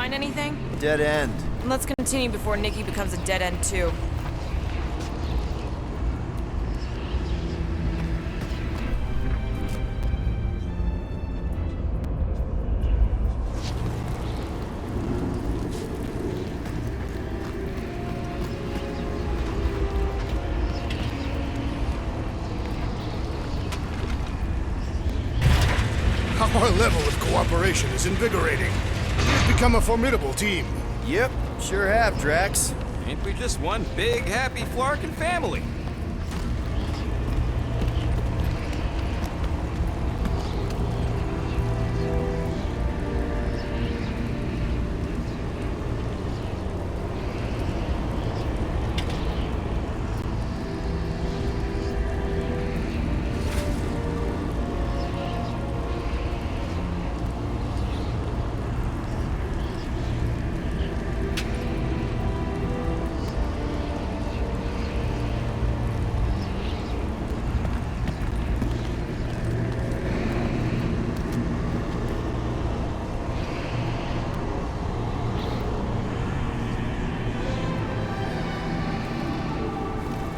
find anything? Dead end. Let's continue before Nikki becomes a dead end too. Our level of cooperation is invigorating. We've become a formidable team. Yep, sure have, Drax. Ain't we just one big, happy Flarkin family?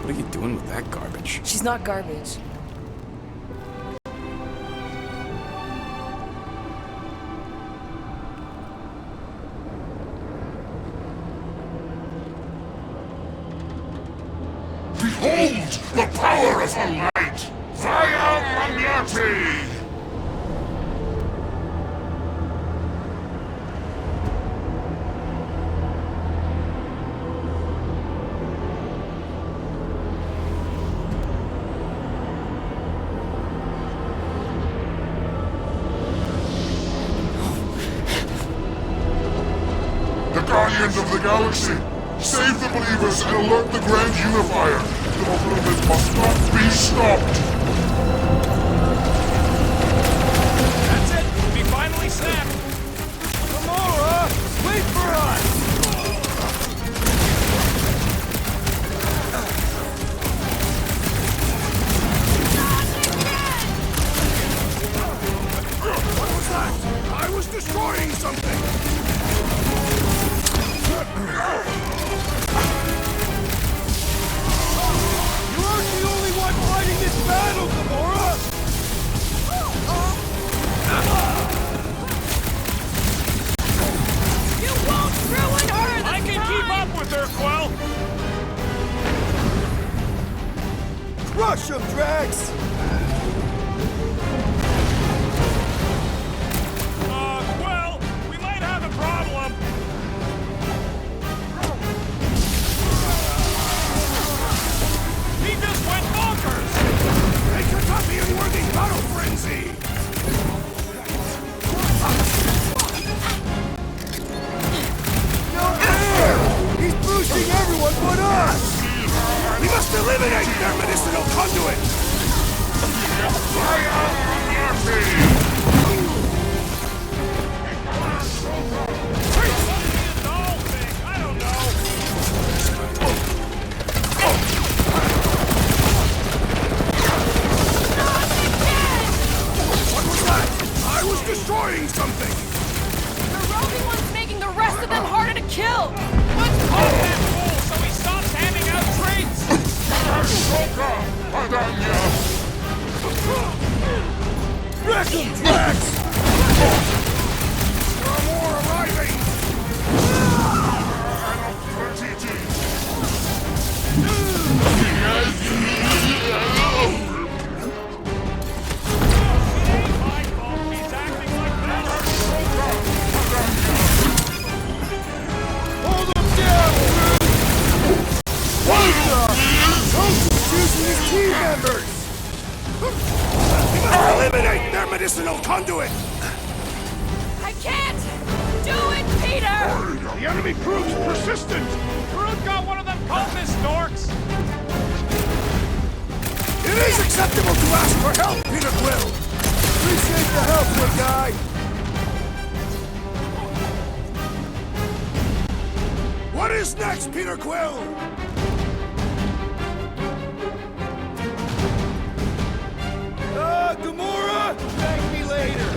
What are you doing with that garbage? She's not garbage. Behold the power of the light! Via Magnati! The Guardians of the Galaxy! Save the believers and alert the Grand Unifier! The movement must not be stopped! That's it! We finally snapped! Gamora! Wait for us! What was that? I was destroying something! You aren't the only one fighting this battle, Gamora! You won't ruin her this I can keep up with her, Quill! Crush him, Drax! Quill, we might have a problem. He just went bonkers! They could not be unworthy battle frenzy! No air! He's boosting everyone but us! We must eliminate their medicinal conduit! Via Magnati! I don't know. What was that? I was destroying something! The roving one's making the rest of them harder to kill! Let's poke that fool so he stops handing out treats! Ahsoka! Padanya! Wreck him, Drax! There are more arriving! My fault, he's acting like that. Hold him down, Groot! Toast choosing his team members! We must eliminate their medicinal conduit! I can't! Do it, Peter! The enemy proves persistent! Groot got one of them cultist dorks! It is acceptable to ask for help, Peter Quill! Appreciate the help, good guy! What is next, Peter Quill? Gamora? Thank me later!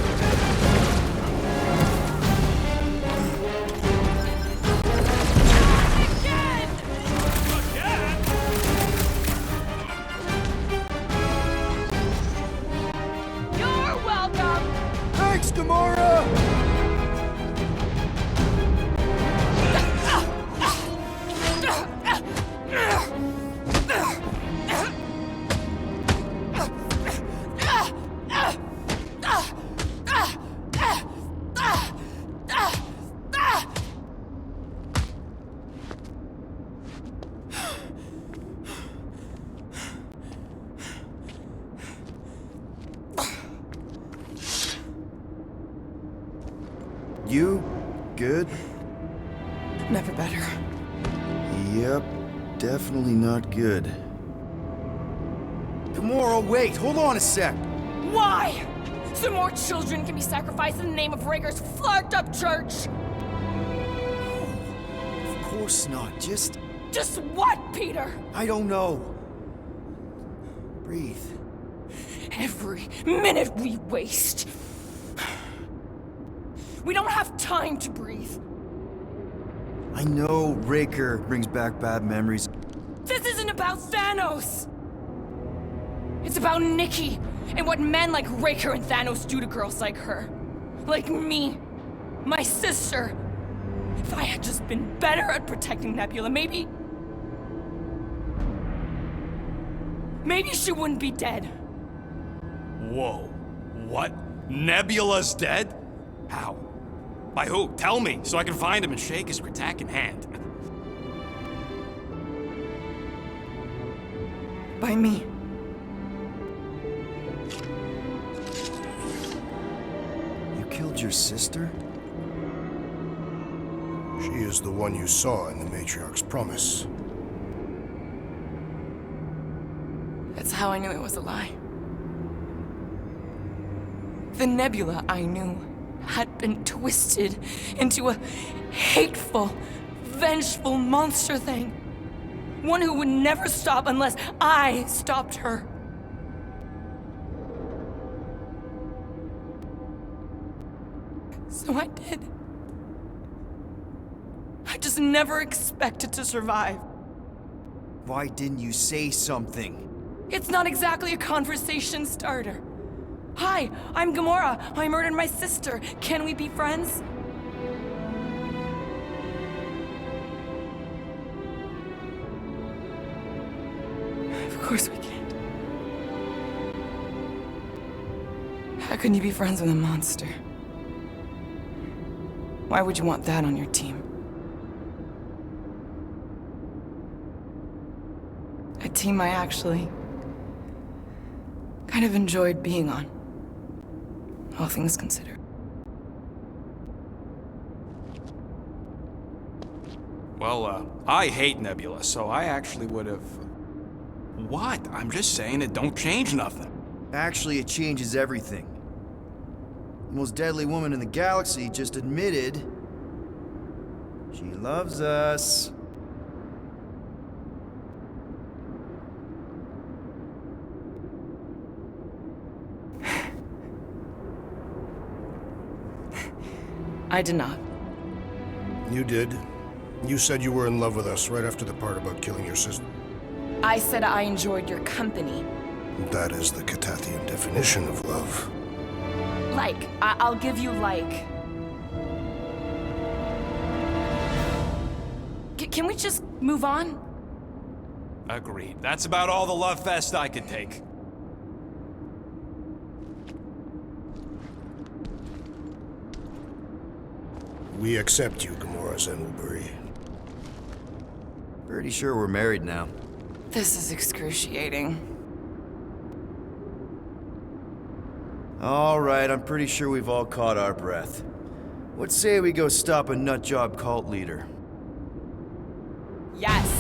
You good? Never better. Yep, definitely not good. Gamora, wait, hold on a sec. Why? So more children can be sacrificed in the name of Raker's flagged-up church? Of course not, just... Just what, Peter? I don't know. Breathe. Every minute we waste. We don't have time to breathe. I know Raker brings back bad memories. This isn't about Thanos! It's about Nikki, and what men like Raker and Thanos do to girls like her. Like me. My sister. If I had just been better at protecting Nebula, maybe she wouldn't be dead. Whoa. What? Nebula's dead? How? By who? Tell me, so I can find him and shake his Kratak in hand. By me. You killed your sister? She is the one you saw in the Matriarch's promise. That's how I knew it was a lie. The Nebula I knew had been twisted into a hateful, vengeful monster thing. One who would never stop unless I stopped her. So I did. I just never expected to survive. Why didn't you say something? It's not exactly a conversation starter. Hi, I'm Gamora. I murdered my sister. Can we be friends? Of course we can't. How can you be friends with a monster? Why would you want that on your team? A team I actually kind of enjoyed being on. All things considered. Well, I hate Nebula, so I actually would have... What? I'm just saying it don't change nothing. Actually, it changes everything. The most deadly woman in the galaxy just admitted she loves us. I did not. You did. You said you were in love with us right after the part about killing your sister. I said I enjoyed your company. That is the Catathian definition of love. Like, I'll give you like... Can we just move on? Agreed. That's about all the love fest I could take. We accept you, Gamora Zenwilbury. Pretty sure we're married now. This is excruciating. All right, I'm pretty sure we've all caught our breath. What say we go stop a nutjob cult leader? Yes.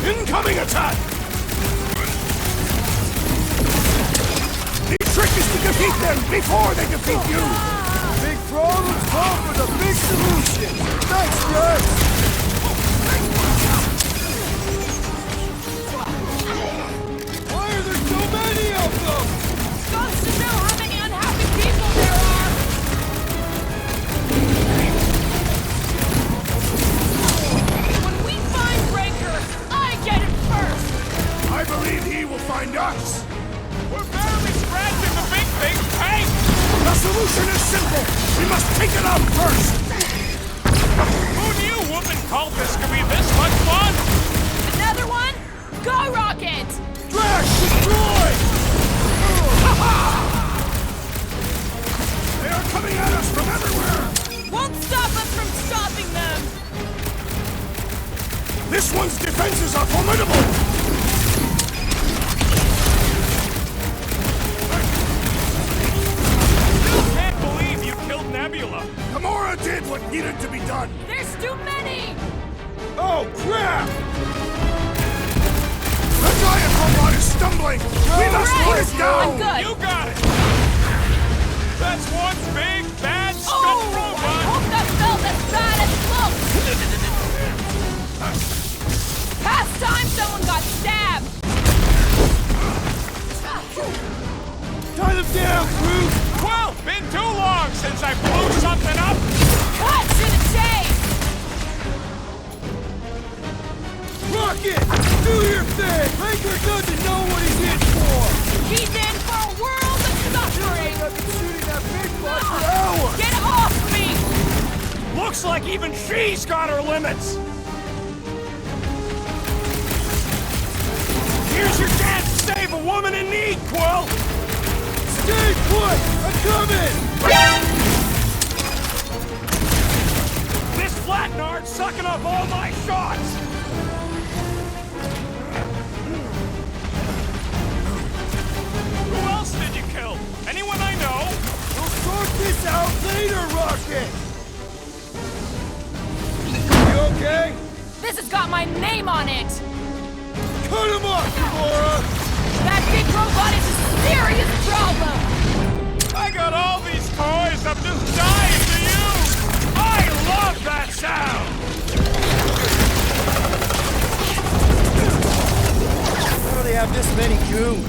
Incoming attack! The trick is to defeat them before they defeat you! Big problems call for the big solution. Thanks, Jax. Why are there so many of them? Goes to know how many unhappy people there are! When we find Breaker, I get it first! I believe he will find us! We're barely scratching the big thing's tank! The solution is simple! We must take it out first! Who knew whooping cultists could be this much fun? Another one? Go, Rocket! Drax, destroy! They are coming at us from everywhere! Won't stop us from stopping them! This one's defenses are formidable! Can't believe you killed Nebula. Gamora did what needed to be done! There's too many! Oh, crap! The giant robot is stumbling! We must put it I'm down! good! You got it! That's one big, bad, Oh! stuck I robot! hope that felt as bad as close! Past time someone got stabbed! Tie them down, crew. Well, been too long since I blew something up! Cut to the chase! Rocket, do your thing. Breaker doesn't know what he's in for. He's in for a world of suffering! I've been shooting that big bus for hours. Get off me! Looks like even she's got her limits! Here's your chance to save a woman in need, Quill! Stay put. I'm coming. This flatnard's sucking up all my shots! Who else did you kill? Anyone I know? We'll sort this out later, Rocket. You okay? This has got my name on it! Cut him off, Gamora. That big robot is a serious problem! I got all these toys, I'm just dying to use! I love that sound! How do they have this many goons?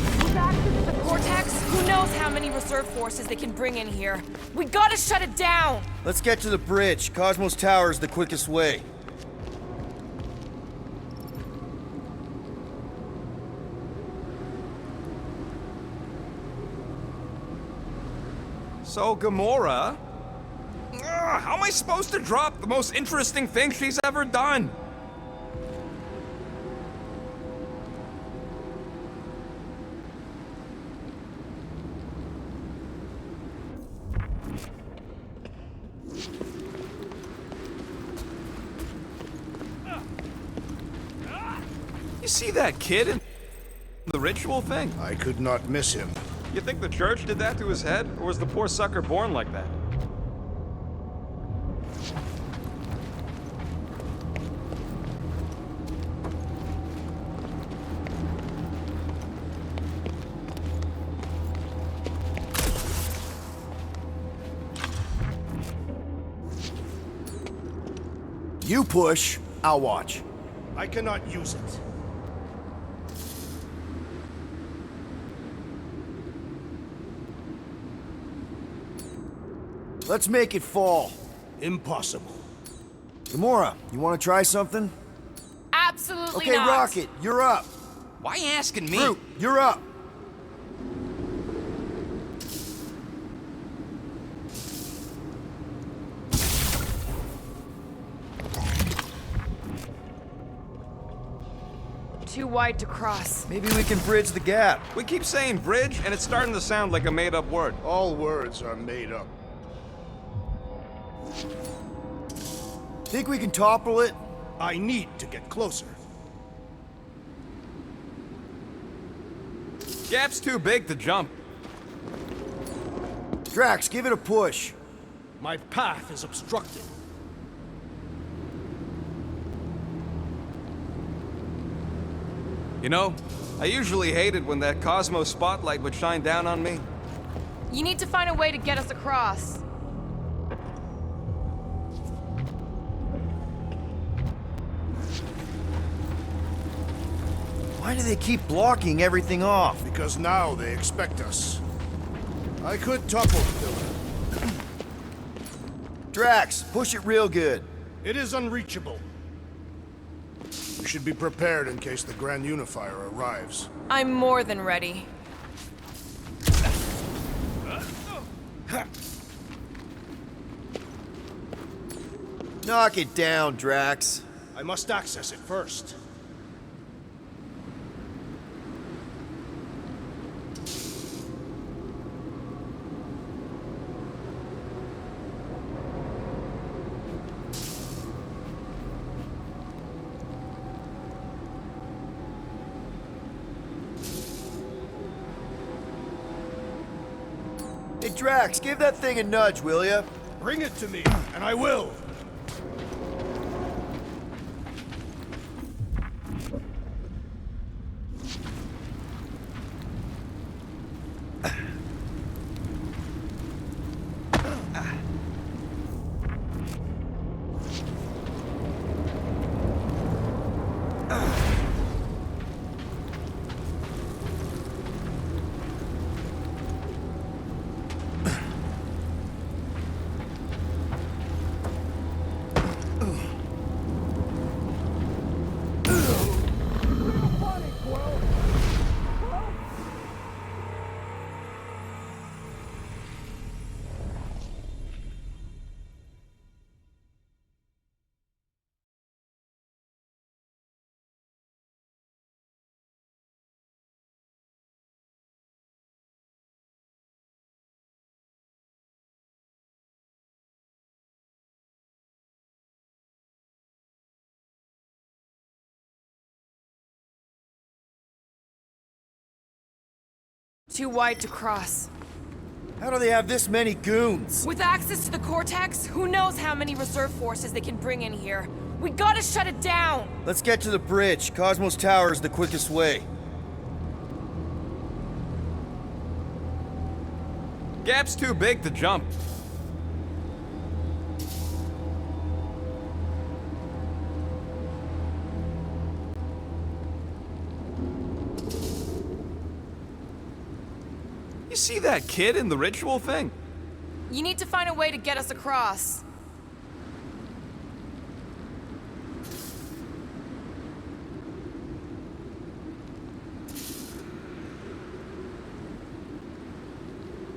The Cortex? Who knows how many reserve forces they can bring in here? We gotta shut it down! Let's get to the bridge. Cosmos Tower is the quickest way. So, Gamora... how am I supposed to drop the most interesting thing she's ever done? You see that kid in the ritual thing? I could not miss him. You think the church did that to his head, or was the poor sucker born like that? You push, I'll watch. I cannot use it. Let's make it fall. Impossible. Gamora, you want to try something? Absolutely Okay, not! Rocket, you're up. Why asking me? Groot, you're up. Too wide to cross. Maybe we can bridge the gap. We keep saying bridge, and it's starting to sound like a made-up word. All words are made up. Think we can topple it? I need to get closer. Gap's too big to jump. Drax, give it a push. My path is obstructed. You know, I usually hated when that Cosmo spotlight would shine down on me. You need to find a way to get us across. Why do they keep blocking everything off? Because now they expect us. I could topple the pillar. Drax, push it real good. It is unreachable. We should be prepared in case the Grand Unifier arrives. I'm more than ready. Knock it down, Drax. I must access it first. Hey, Drax, give that thing a nudge, will ya? Bring it to me, and I will. Too wide to cross. How do they have this many goons? With access to the Cortex, who knows how many reserve forces they can bring in here. We gotta shut it down! Let's get to the bridge. Cosmos Tower is the quickest way. Gap's too big to jump. You see that kid in the ritual thing? You need to find a way to get us across.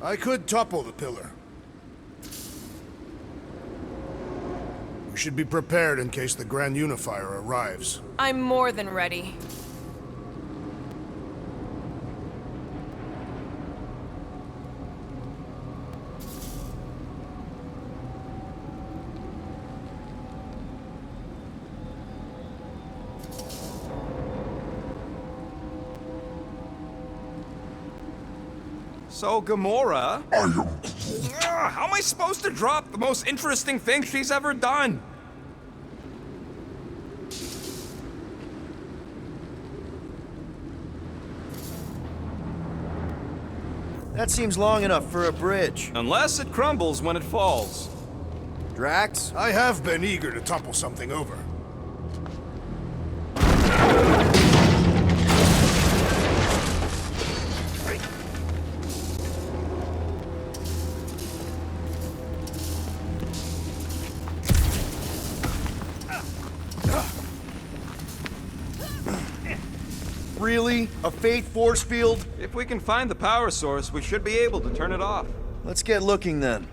I could topple the pillar. We should be prepared in case the Grand Unifier arrives. I'm more than ready. So, Gamora... how am I supposed to drop the most interesting thing she's ever done? That seems long enough for a bridge. Unless it crumbles when it falls. Drax? I have been eager to topple something over. Really? A faith force field? If we can find the power source, we should be able to turn it off. Let's get looking then.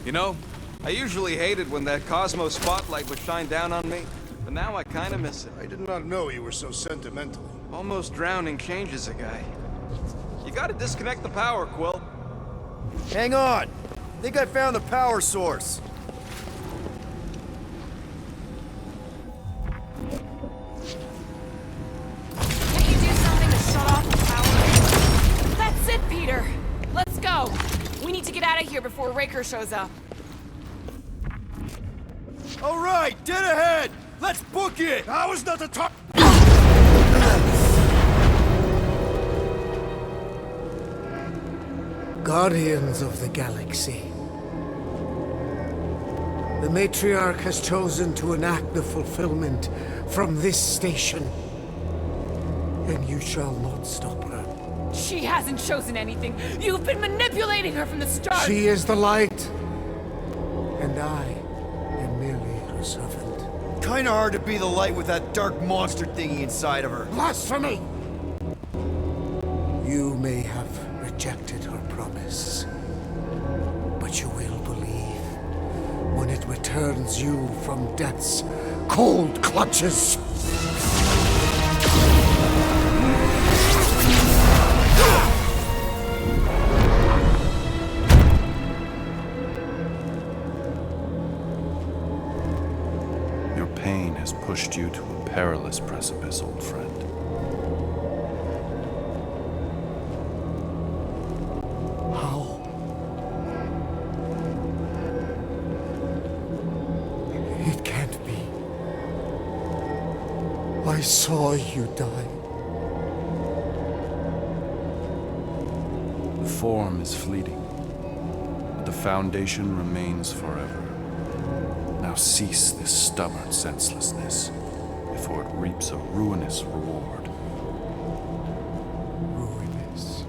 You know, I usually hated when that Cosmo spotlight would shine down on me, but now I kinda miss it. I did not know you were so sentimental. Almost drowning changes a guy. You gotta disconnect the power, Quill. Hang on! I think I found the power source. Can't you do something to shut off the power? That's it, Peter! here before Raker shows up. All right, dead ahead! Let's book it! Now is not the time! Guardians of the Galaxy. The Matriarch has chosen to enact the fulfillment from this station. And you shall not stop her. She hasn't chosen anything. You've been manipulating her from the start. She is the light. And I am merely her servant. Kinda hard to be the light with that dark monster thingy inside of her. Blasphemy! You may have rejected her promise, but you will believe when it returns you from death's cold clutches. Your pain has pushed you to a perilous precipice, old friend. How? It can't be. I saw you die. The form is fleeting, but the foundation remains forever. Now cease this stubborn senselessness before it reaps a ruinous reward. Ruinous.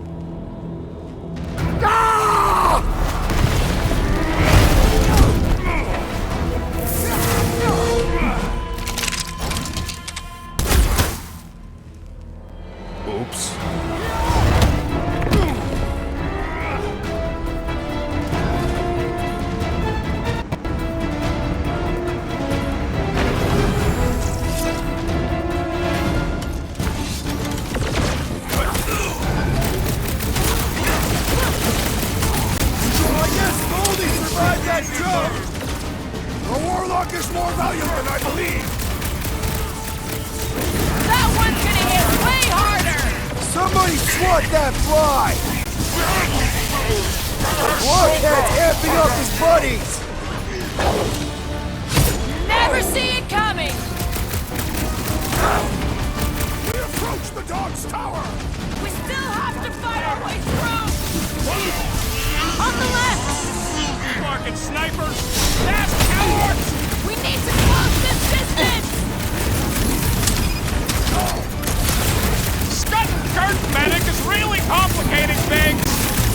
Oops. The Warlock is more valiant than I believe! That one's gonna hit way harder! Somebody swat that fly! Blockhead's amping up his buddies! Never see it coming! We approach the dog's tower! We still have to fight our way through! On the left! Fucking snipers! Fast cowards! We need to close this distance! Strutting Kurt Medic is really complicating things!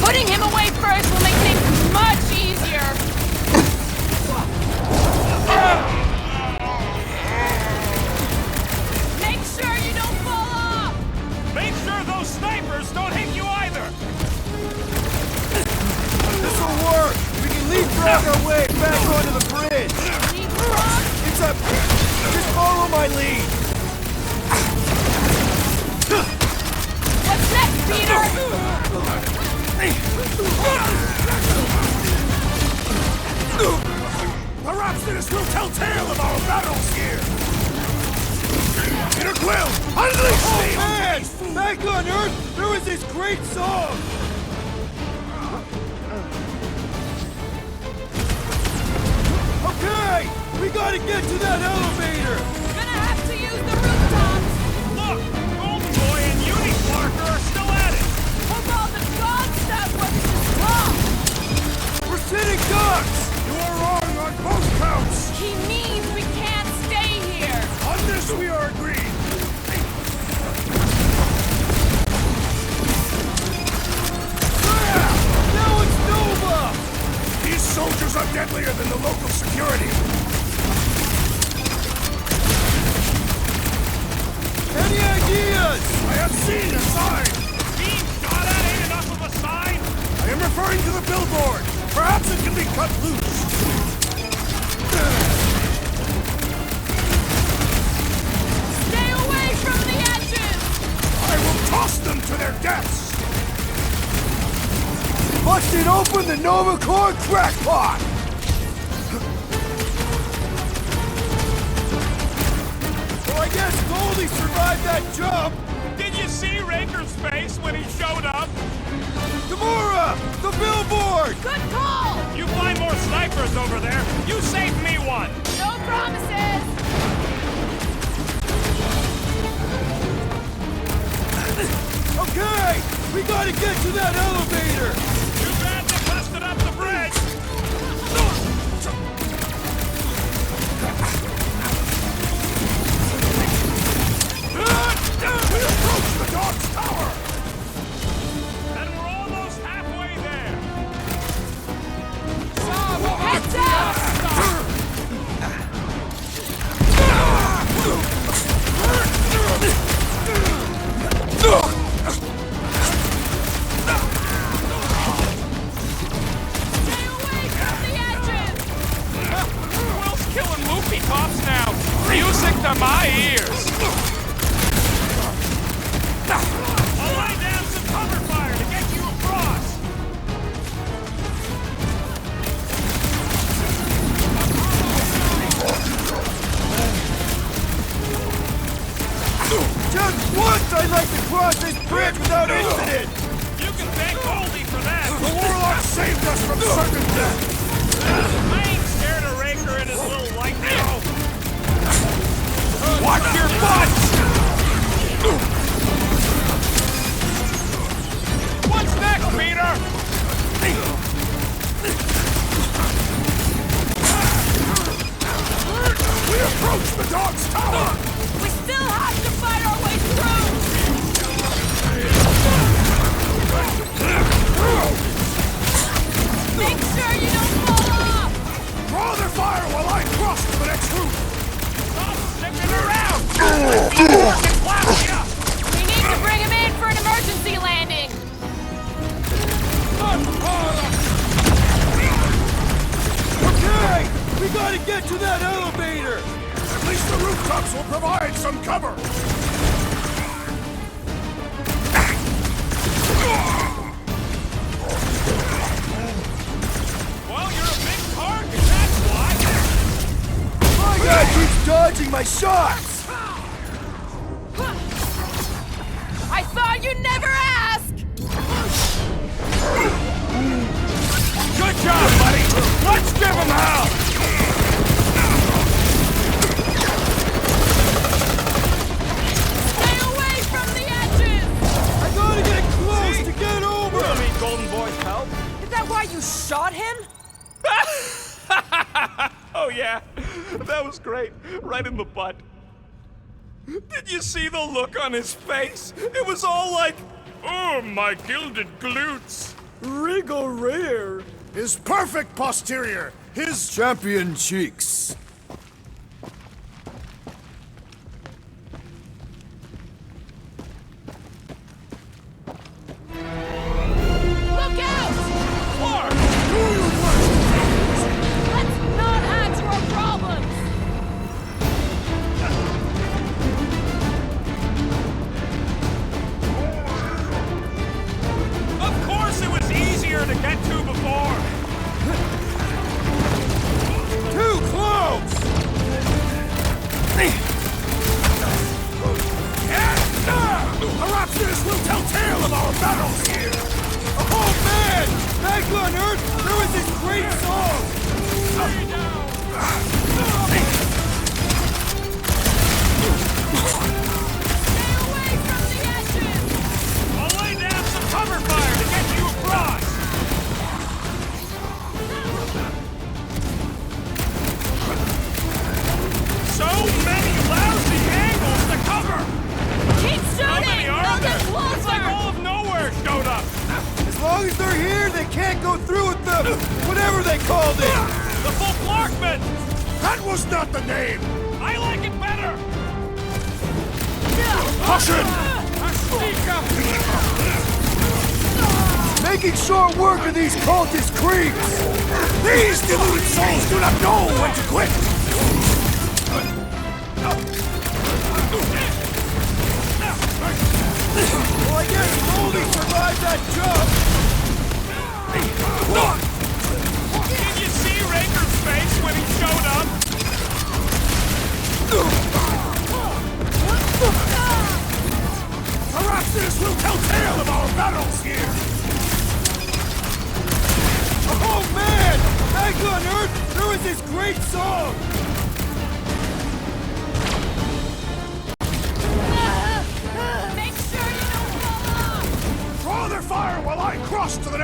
Putting him away first will make things much easier! Make sure you don't fall off! Make sure those snipers don't hit you either! This'll work! We can leapfrog our way back onto the bridge! Leapfrog? It's up! Just follow my lead! What's next, Peter? The Rhapsodists will tell tale of our battles here! Peter Quill, unleash Oh me! man! Back on Earth, there was this great song! Okay! We gotta get to that elevator! Gonna have to use the rooftops! Look! Golden Boy and Uniparker are still at it! Hope all the god stuff wasn't just talk! We're sitting ducks! You are wrong on both counts! He means we can't stay here! On this we are agreed! Now it's Nova! These soldiers are deadlier than the local security! Any ideas? I have seen a sign! Being shot at ain't enough of a sign! I am referring to the billboard! Perhaps it can be cut loose! Stay away from the edges! I will toss them to their deaths! Busted open the Nova Core crackpot! So I guess Goldie survived that jump! Did you see Raker's face when he showed up? Gamora! The billboard! Good call! You find more snipers over there. You save me one. No promises! Okay! We gotta get to that elevator! Too bad they busted up the bridge. We approach the dog's tower! And we're almost halfway there. Heads up! Stay away from the edges! Will's killing movie cops now. Music to my ears. I'll lay down some cover fire to get you across. Just once I'd like to cross this bridge without incident! You can thank Goldie for that. The warlock saved us from certain death! I ain't scared of Raker and his little lightning. Watch your butts! What's next, Peter? We approach the dog's tower! We still have to fight our way through! Make sure you don't fall off! Draw their fire while I cross to the next room! Stop sticking around! We need to bring him in for an emergency landing! Okay! We gotta get to that elevator! At least the rooftops will provide some cover! Well, you're a big target, that's why. My guy keeps dodging my shots! I thought you'd never ask! Good job, buddy. Let's give him hell. Stay away from the edges! I gotta get close to get over! We'll need Golden Boy's help. Is that why you shot him? Oh yeah, that was great. Right in the butt. Did you see the look on his face? It was all like, oh, my gilded glutes. Regal rear! His perfect posterior! His Champion cheeks! Look out! Clark! Let's not add to our problems! Of course it was easier to get to before. Too close! Herapsius will tell tale of our battles here! Oh man! Back on Earth, there was this great song! Stay away from the edges! I'll lay down some cover fire to get you across. So many lousy angles to cover. Keep How many shooting! are They'll there? get It's like closer! all of nowhere showed up. As long as they're here, they can't go through with the... whatever they called it! The full Clarkman. That was not the name! I like it better. Caution! Making short work of these cultist creeps! These deluded souls do not know when to quit! Well, I guess Goldie survived that jump! Did you see Raker's face when he showed up? Herapsius will tell tale of our battles here!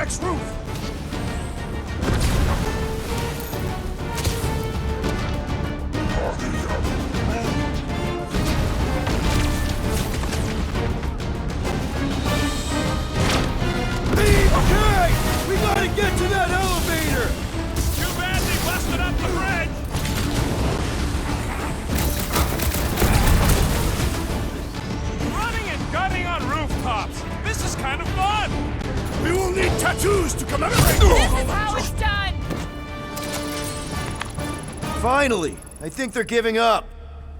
next roof! Okay! We gotta get to that elevator! Too bad they busted up the bridge! Running and gunning on rooftops! This is kind of fun! We will need tattoos to commemorate! This is how it's done! Finally! I think they're giving up.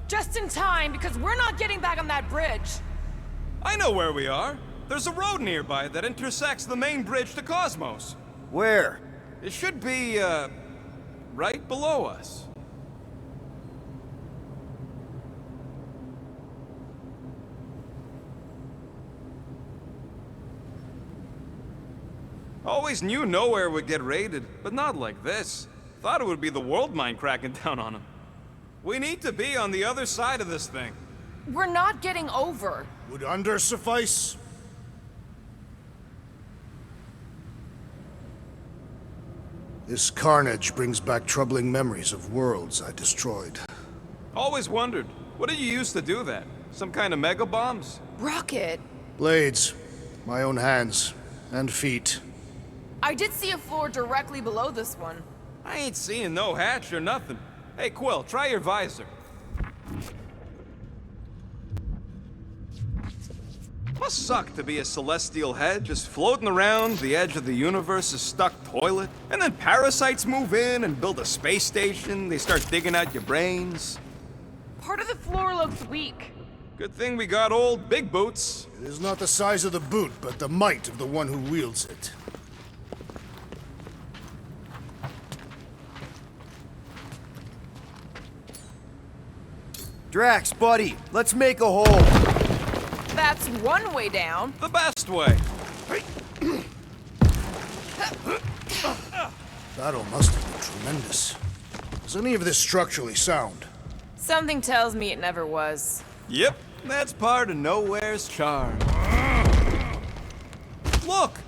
Just in time, because we're not getting back on that bridge. I know where we are. There's a road nearby that intersects the main bridge to Cosmos. Where? It should be, right below us. Always knew nowhere would get raided, but not like this. Thought it would be the world mine cracking down on them. We need to be on the other side of this thing. We're not getting over. Would under suffice? This carnage brings back troubling memories of worlds I destroyed. Always wondered, what did you use to do that? Some kind of mega bombs? Rocket, Blades. My own hands. And feet. I did see a floor directly below this one. I ain't seeing no hatch or nothing. Hey, Quill, try your visor. Must suck to be a celestial head, just floating around the edge of the universe's stuck toilet. And then parasites move in and build a space station. They start digging out your brains. Part of the floor looks weak. Good thing we got old Big Boots. It is not the size of the boot, but the might of the one who wields it. Drax, buddy, let's make a hole. That's one way down. The best way. Battle must have been tremendous. Is any of this structurally sound? Something tells me it never was. Yep, that's part of Nowhere's charm. Look!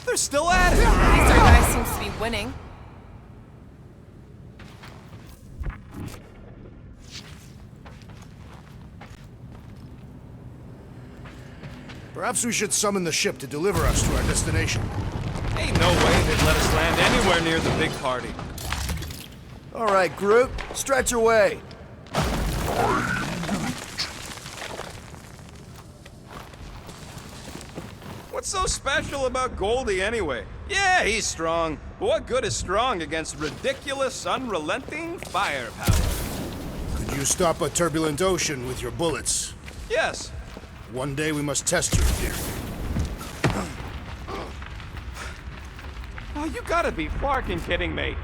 They're still at it! At least our guy seems to be winning. Perhaps we should summon the ship to deliver us to our destination. Ain't no way they'd let us land anywhere near the big party. All right, Groot, stretch away. What's so special about Goldie anyway? Yeah, he's strong, but what good is strong against ridiculous, unrelenting firepower? Could you stop a turbulent ocean with your bullets? Yes. One day we must test your theory. Oh, you gotta be fucking kidding me.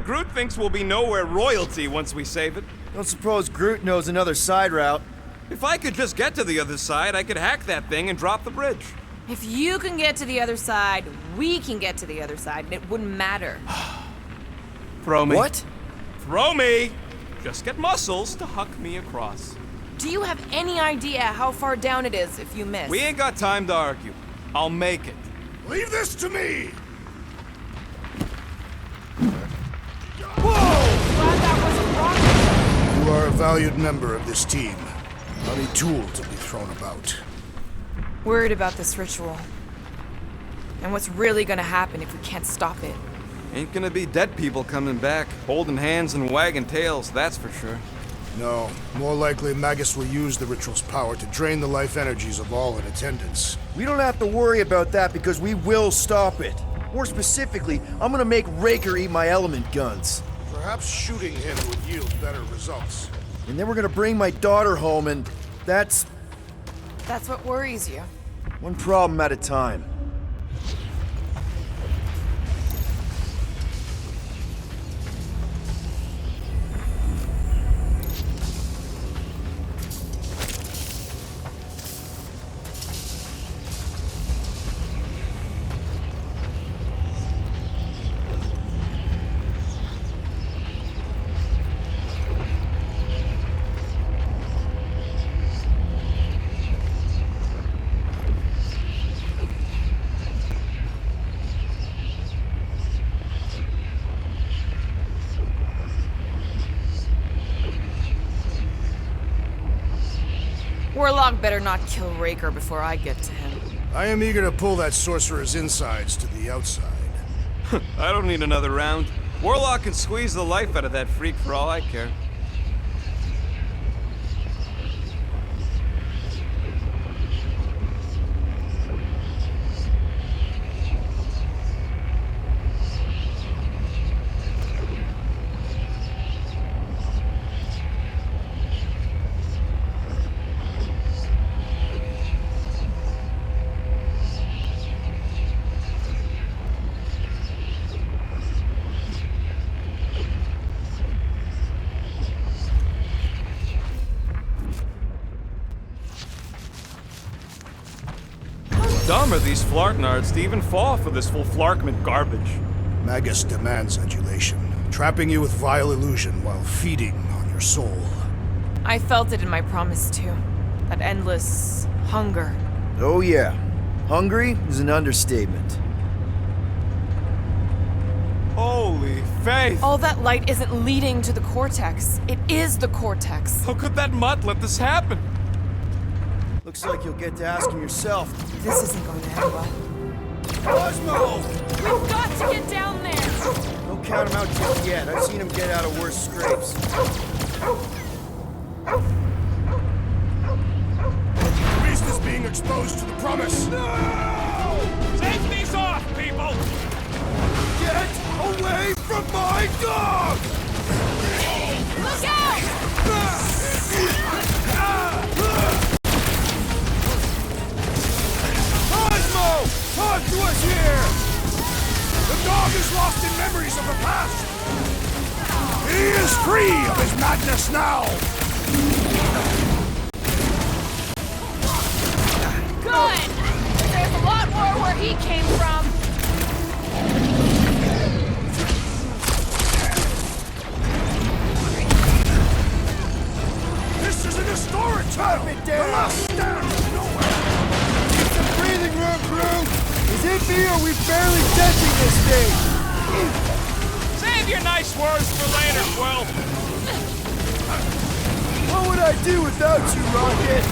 Groot thinks we'll be Nowhere royalty once we save it. Don't suppose Groot knows another side route. If I could just get to the other side, I could hack that thing and drop the bridge. If you can get to the other side, we can get to the other side, and it wouldn't matter. Throw me. What? Throw me! Just get muscles to huck me across. Do you have any idea how far down it is if you miss? We ain't got time to argue. I'll make it. Leave this to me! Glad that wasn't rocket. You are a valued member of this team. Not a tool to be thrown about. Worried about this ritual. And what's really gonna happen if we can't stop it. Ain't gonna be dead people coming back, holding hands and wagging tails, that's for sure. No, more likely Magus will use the ritual's power to drain the life energies of all in attendance. We don't have to worry about that because we will stop it. More specifically, I'm gonna make Raker eat my element guns. Perhaps shooting him would yield better results. And then we're gonna bring my daughter home, and that's That's what worries you. one problem at a time. Warlock better not kill Raker before I get to him. I am eager to pull that sorcerer's insides to the outside. I don't need another round. Warlock can squeeze the life out of that freak for all I care. Dumb are these Flarknards to even fall for this full Flarkman garbage. Magus demands adulation, trapping you with vile illusion while feeding on your soul. I felt it in my promise too. That endless hunger. Oh yeah. Hungry is an understatement. Holy faith! All that light isn't leading to the Cortex. It is the Cortex. How could that mutt let this happen? Looks like you'll get to ask him yourself. This isn't going to end well. Cosmo! We've got to get down there! Don't count him out just yet. I've seen him get out of worse scrapes. The beast is being exposed to the promise. No! Take these off, people! Get away from my dog! Look out! Cosmo! Talk to us here! The dog is lost in memories of the past! He is free of his madness now! Good! There's a lot more where he came from. This is an historic tale! The last stand of nowhere! Get some breathing room, crew! Is it me or are we barely touching this thing? Save your nice words for later, Quill! What would I do without you, Rocket?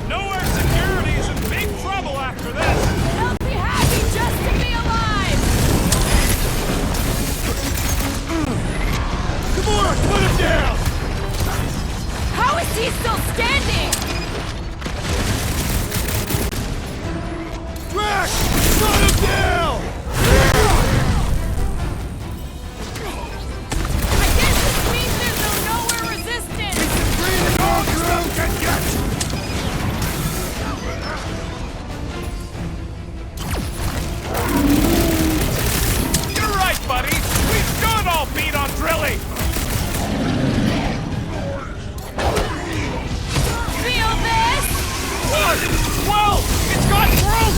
Nowhere Security is in big trouble after this! They'll be happy just to be alive! Come on, put him down! How is he still standing? Drax! Shut him down! I guess this means there's no nowhere resistance! Breathing room, crew! Can get! You're right, buddy! We should all beat on Drilly! Feel this? What? Whoa! It's got through!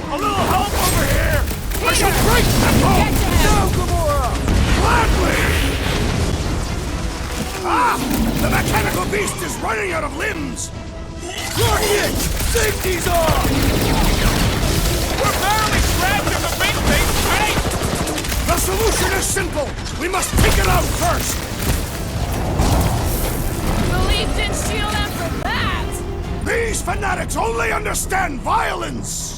A little help over here! I shall break the bone! Get to him! No, Gamora! Gladly! Ah! The mechanical beast is running out of limbs! Rocket! Safety's off! We're barely scratching the big thing's face! The solution is simple! We must take it out first! The Leaf didn't shield him for that! These fanatics only understand violence!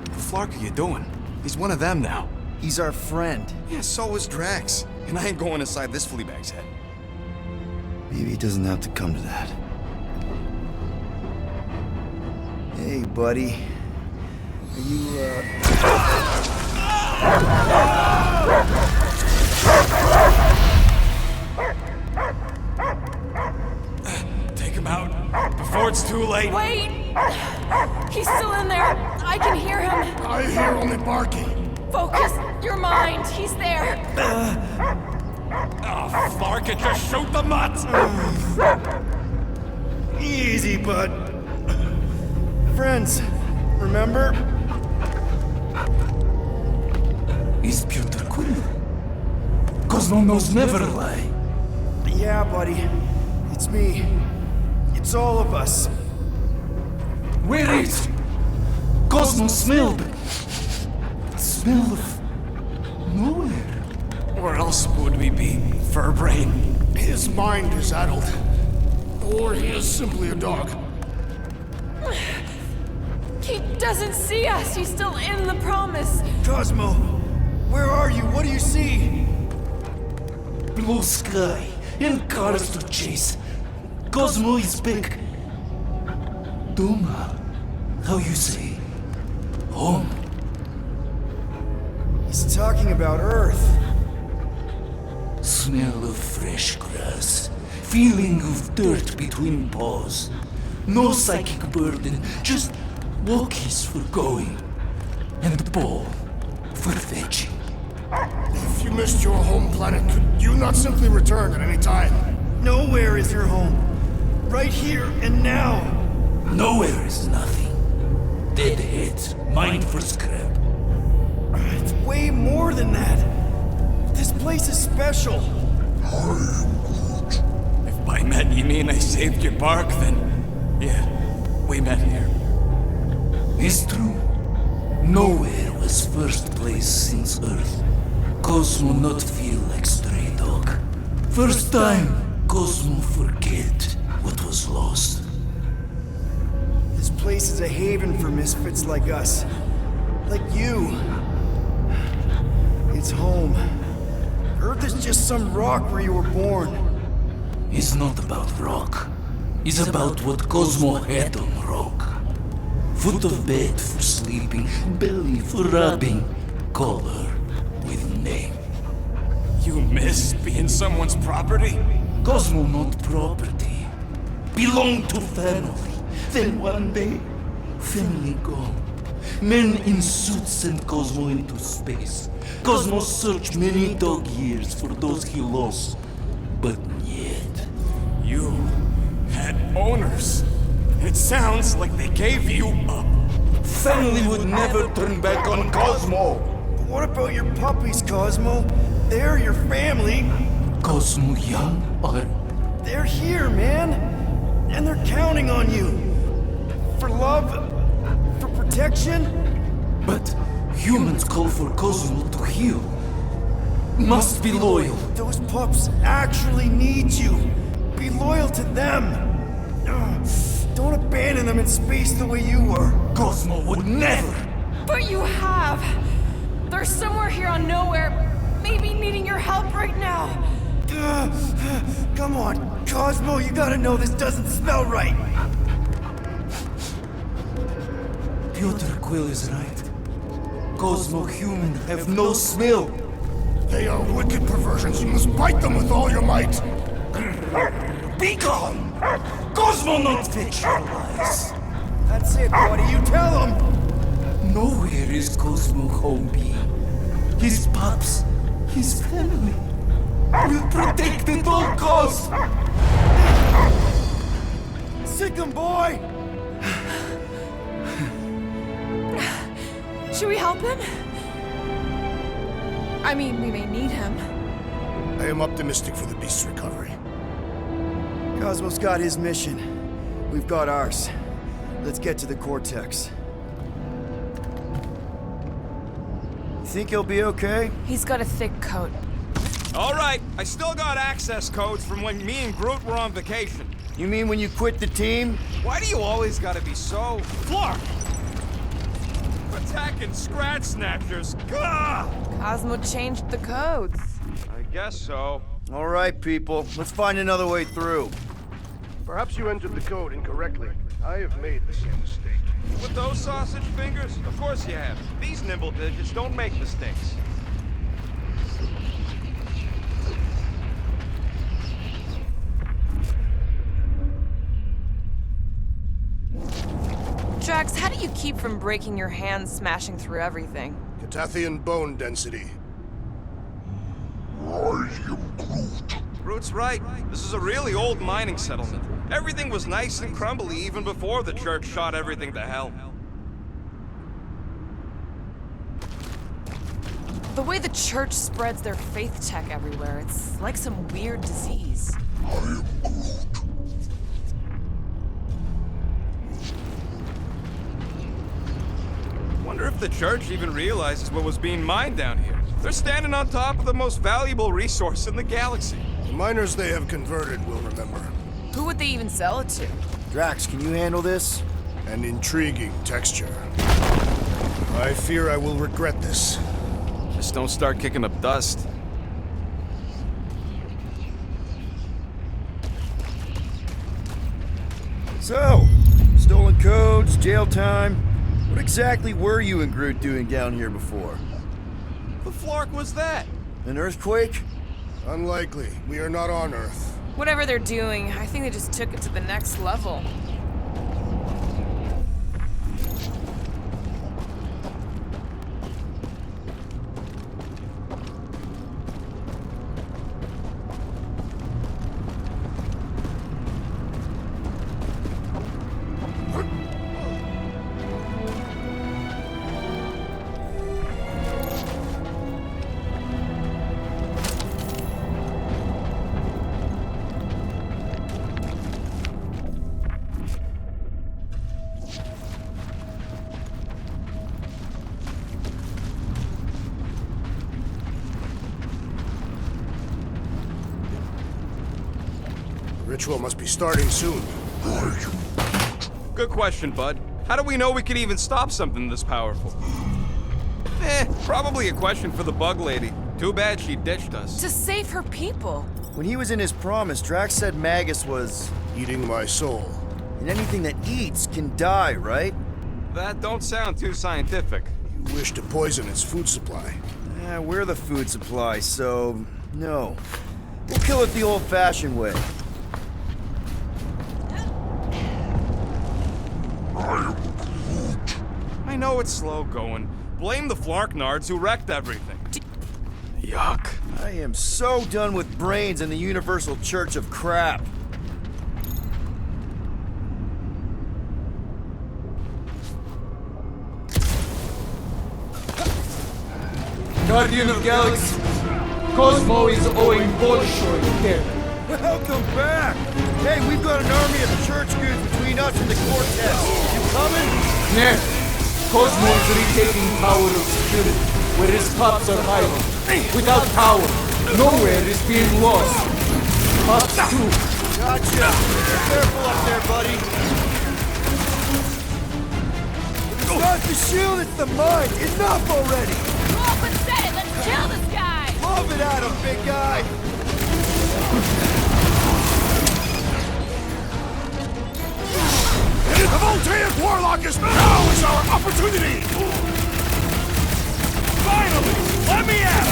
What the flark are you doing? He's one of them now. He's our friend. Yeah, so is Drax. And I ain't going inside this fleabag's head. Maybe it doesn't have to come to that. Hey, buddy. Are you, Take him out before it's too late. Wait! He's still in there! I can hear him! I hear only barking. Focus your mind! He's there! Oh, Flark, it just shoot the mutt! Easy, bud. Friends, remember? Is Peter cool? Cosmo knows never lie. Yeah, buddy. It's me. It's all of us. Where is Cosmo smelled? Smell of nowhere. Where else would we be, Furbrain? His mind is addled. Or he is simply a dog. He doesn't see us. He's still in the promise. Cosmo, where are you? What do you see? Blue sky and cars to chase. Cosmo is back. Duma, how you say? Home. He's talking about Earth. Smell of fresh grass. Feeling of dirt between paws. No psychic burden, just walkies for going. And the ball for fetching. If you missed your home planet, could you not simply return at any time? Nowhere is your home. Right here and now. Nowhere is nothing. Deadheads, mind for scrap. It's way more than that. This place is special. If by met you mean I saved your bark, then yeah, we met here. It's true. Nowhere was first place since Earth. Cosmo not feel like stray dog. First time, Cosmo forget what was lost. This place is a haven for misfits like us. Like you. It's home. Earth is just some rock where you were born. It's not about rock. It's about what Cosmo had on rock. Foot of bed for sleeping, belly for rubbing, color with name. You miss being someone's property? Cosmo not property. Belong to family. Then one day, family gone. Men in suits sent Cosmo into space. Cosmo searched many dog years for those he lost. But yet, You had owners. It sounds like they gave you up. family would never turn back on Cosmo. But what about your puppies, Cosmo? They're your family. Cosmo young or They're here, man. And they're counting on you. For love, for protection. but humans call for Cosmo to heal. Must be loyal. Those pups actually need you. Be loyal to them. Don't abandon them in space the way you were. Cosmo would never. But you have. They're somewhere here on nowhere, maybe needing your help right now. Come on, Cosmo, you gotta know this doesn't smell right. Piotr Quill is right. Cosmo human have no smell. They are wicked perversions. You must bite them with all your might. Be gone! Cosmo not fetch your lies. That's it, buddy, you tell them. Nowhere is Cosmo home being. His pups, his family, will protect at all costs. Sick 'em, boy! Should we help him? I mean, we may need him. I am optimistic for the beast's recovery. Cosmo's got his mission. We've got ours. Let's get to the Cortex. You think he'll be okay? He's got a thick coat. All right, I still got access codes from when me and Groot were on vacation. You mean when you quit the team? Why do you always gotta be so... Floor! Attacking Scratch Snatchers! Gah! Cosmo changed the codes. I guess so. All right, people. Let's find another way through. Perhaps you entered the code incorrectly. I have made the same mistake. With those sausage fingers? Of course you have. These nimble digits don't make mistakes. Drax, how do you keep from breaking your hands smashing through everything? Catathian bone density. Groot's right. This is a really old mining settlement. Everything was nice and crumbly even before the church shot everything to hell. The way the church spreads their faith tech everywhere, it's like some weird disease. I am Groot. if the church even realizes what was being mined down here. They're standing on top of the most valuable resource in the galaxy. The miners they have converted will remember. Who would they even sell it to? Drax, can you handle this? An intriguing texture. I fear I will regret this. Just don't start kicking up dust. So, stolen codes, jail time. What exactly were you and Groot doing down here before? The flark was that? An earthquake? Unlikely. We are not on Earth. Whatever they're doing, I think they just took it to the next level. Ritual must be starting soon. Good question, bud. How do we know we can even stop something this powerful? Probably a question for the bug lady. Too bad she ditched us. To save her people. When he was in his promise, Drax said Magus was... Eating my soul. And anything that eats can die, right? That don't sound too scientific. You wish to poison its food supply. We're the food supply, so... no. We'll kill it the old-fashioned way. I know it's slow going. Blame the Flarknards who wrecked everything. Yuck. I am so done with brains and the Universal Church of Crap. Guardian of Galaxy, Cosmo is owing Bolshoi debt. Welcome back! Hey, we've got an army of church goods between us and the Quartet. You coming? Nah, Cosmo is retaking power of spirit, where his cops are hiding. Without power, nowhere is being lost. Cops too. Gotcha! Be careful up there, buddy. It's not the shield, it's the mind. Enough already. Go and said it. Let's kill this guy. Love it at him, big guy! The Voltaic Warlock is now is our opportunity! Finally! Let me out!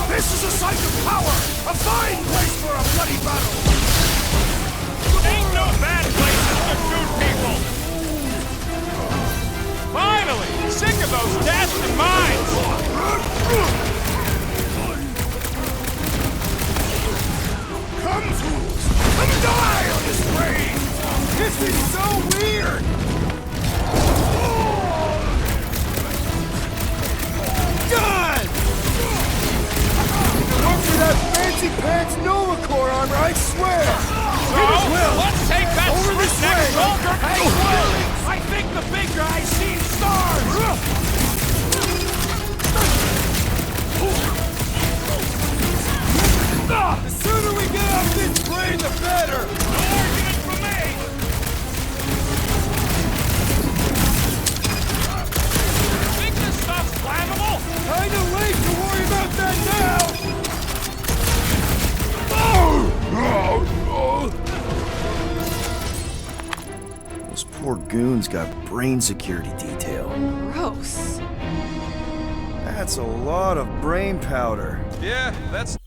This is a site of power! A fine place for a bloody battle! Ain't no bad places to shoot people! Finally! Sick of those dashed mines! Come, fools! Come die on this grave! This is so weird. Done! Look for that fancy pants Nova Corps armor, I swear! Let's take that Over this next way. soldier! Hey, I think the big guy's seen stars! The sooner we get off this plane, the better! No argument for me! Think this stuff's flammable? Kinda late to worry about that now! Those poor goons got brain security detail. Gross. That's a lot of brain powder. Yeah, that's...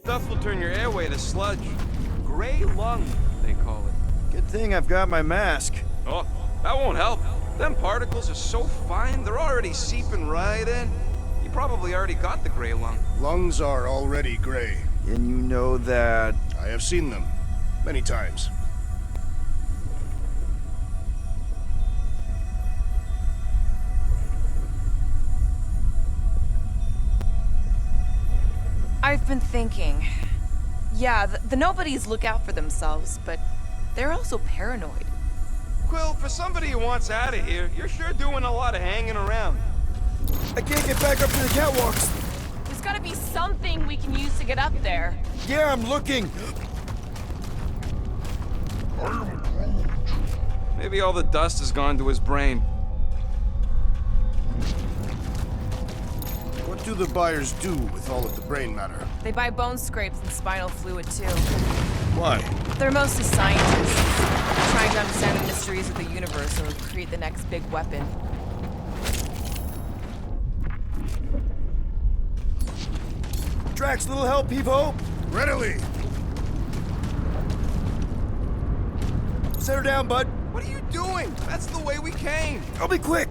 stuff will turn your airway to sludge. Gray lung, they call it. Good thing I've got my mask. Oh, that won't help. Them particles are so fine, they're already seeping right in. You probably already got the gray lung. Lungs are already gray. And you know that... I have seen them. Many times. I've been thinking. Yeah, the nobodies look out for themselves, but they're also paranoid. Quill, for somebody who wants out of here, you're sure doing a lot of hanging around. I can't get back up to the catwalks. There's gotta be something we can use to get up there. Yeah, I'm looking. Maybe all the dust has gone to his brain. What do the buyers do with all of the brain matter? They buy bone scrapes and spinal fluid too. Why? They're mostly scientists, trying to understand the mysteries of the universe or create the next big weapon. Drax, little help, Peepo. Readily! Set her down, bud. What are you doing? That's the way we came. I'll be quick.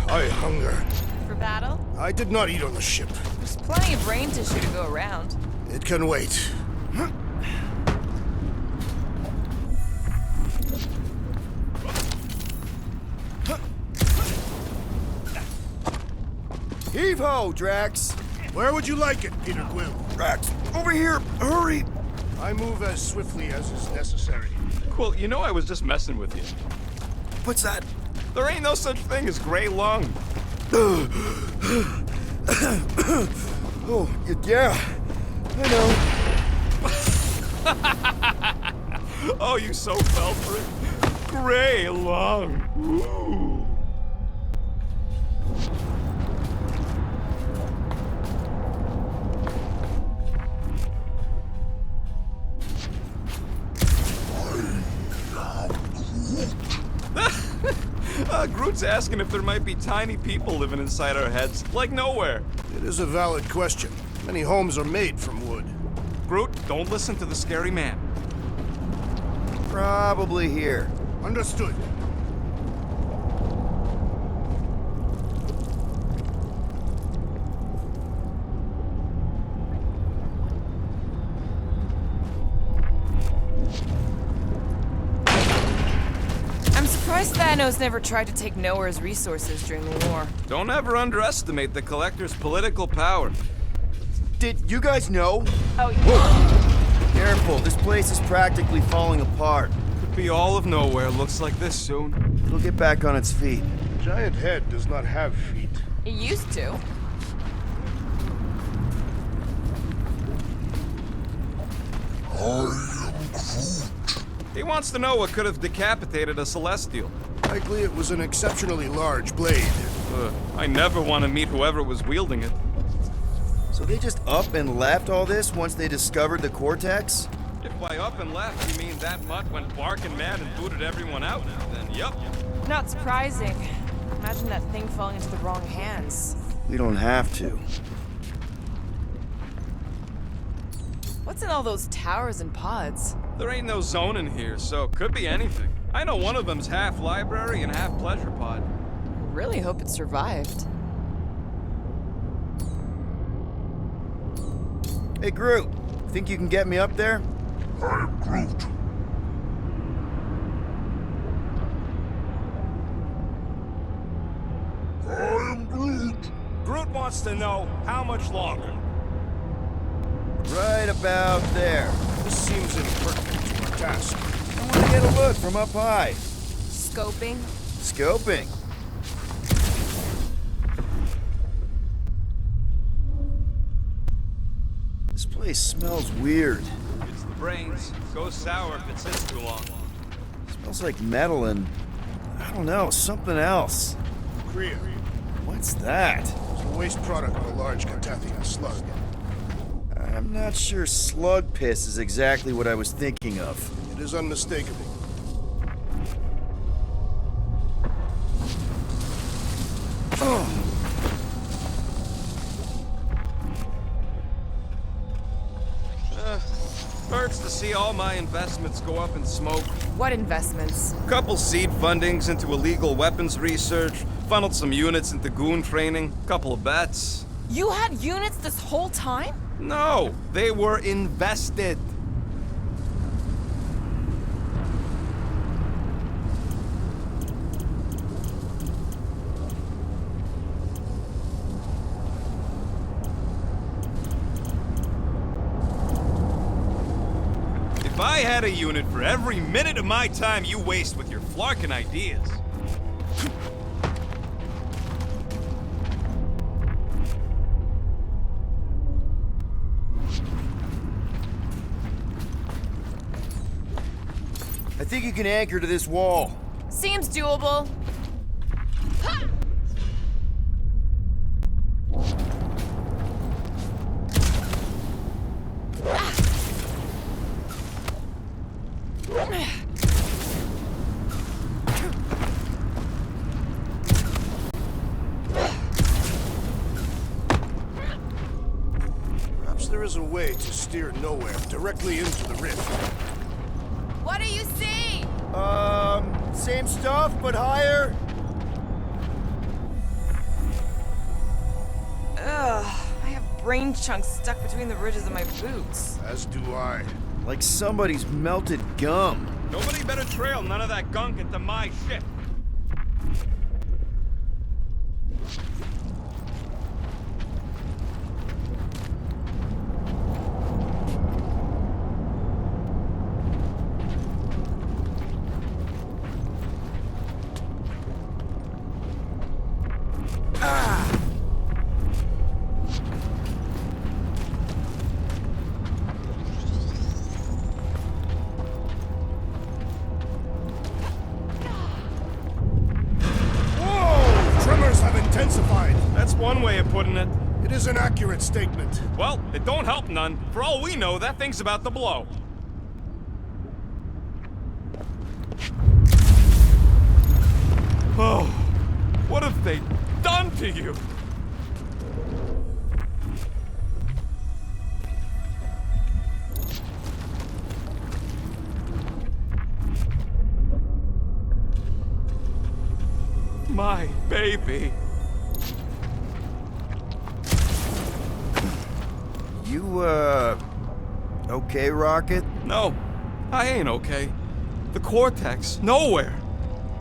I hunger. For battle? I did not eat on the ship. There's plenty of brain tissue to go around. It can wait. Heave-ho, Drax. Where would you like it, Peter Quill? Drax, over here. Hurry. I move as swiftly as is necessary. Quill, you know I was just messing with you. What's that? There ain't no such thing as gray lung. Oh, yeah. I know. Oh, you so fell for it. Gray lung. Ooh. Groot's asking if there might be tiny people living inside our heads, like nowhere. It is a valid question. Many homes are made from wood. Groot, don't listen to the scary man. Probably here. Understood. Thanos never tried to take Nowhere's resources during the war. Don't ever underestimate the Collector's political power. Did you guys know? Oh, yeah. Careful, this place is practically falling apart. Could be all of Nowhere looks like this soon. It'll get back on its feet. Giant head does not have feet. It used to. He wants to know what could have decapitated a Celestial. Likely it was an exceptionally large blade. I never want to meet whoever was wielding it. So they just up and left all this once they discovered the Cortex? If by up and left you mean that mutt went barking mad and booted everyone out, then yup. Not surprising. Imagine that thing falling into the wrong hands. We don't have to. What's in all those towers and pods? There ain't no zone in here, so could be anything. I know one of them's half library and half pleasure pod. I really hope it survived. Hey, Groot. Think you can get me up there? I am Groot. I am Groot. Groot wants to know how much longer. Right about there. This seems impertinent to our task. I want to get a look from up high. Scoping? Scoping. This place smells weird. It's the brains. Goes sour if it sits too long. Smells like metal and, I don't know, something else. Kriya. What's that? It's the waste product of a large Catathian slug. I'm not sure slug piss is exactly what I was thinking of. It is unmistakable. see all my investments go up in smoke. What investments? Couple seed fundings into illegal weapons research, funneled some units into goon training, couple of bets. You had units this whole time? No, they were invested. If I had a unit for every minute of my time you waste with your flarkin' ideas. I think you can anchor to this wall. Seems doable. Perhaps there is a way to steer nowhere directly into the rift. What do you see? Same stuff, but higher. Ugh, I have brain chunks stuck between the ridges of my boots. As do I. Like somebody's melted gum. Nobody better trail none of that gunk into my ship. Intensified. That's one way of putting it. It is an accurate statement. Well, it don't help none. For all we know, that thing's about to blow. Oh, what have they done to you? My baby. You, okay, Rocket? No, I ain't okay. The Cortex, nowhere.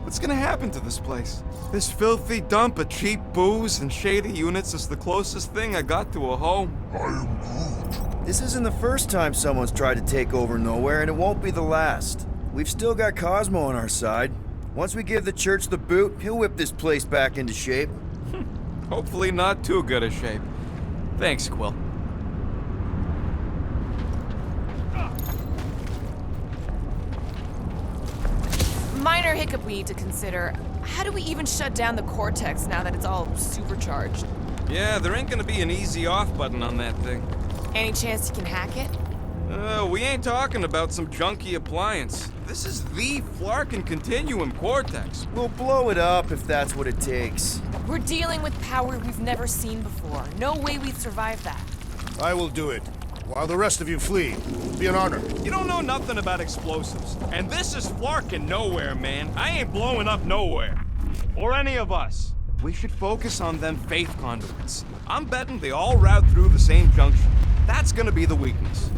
What's gonna happen to this place? This filthy dump of cheap booze and shady units is the closest thing I got to a home. This isn't the first time someone's tried to take over Nowhere, and it won't be the last. We've still got Cosmo on our side. Once we give the church the boot, he'll whip this place back into shape. Hopefully not too good a shape. Thanks, Quill. Minor hiccup we need to consider. How do we even shut down the Cortex now that it's all supercharged? Yeah, there ain't gonna be an easy off button on that thing. Any chance you can hack it? We ain't talking about some junky appliance. This is the Flarkin Continuum Cortex. We'll blow it up if that's what it takes. We're dealing with power we've never seen before. No way we'd survive that. I will do it. While the rest of you flee. It'll be an honor. You don't know nothing about explosives. And this is Flarkin Nowhere, man. I ain't blowing up nowhere. Or any of us. We should focus on them faith conduits. I'm betting they all route through the same junction. That's gonna be the weakness.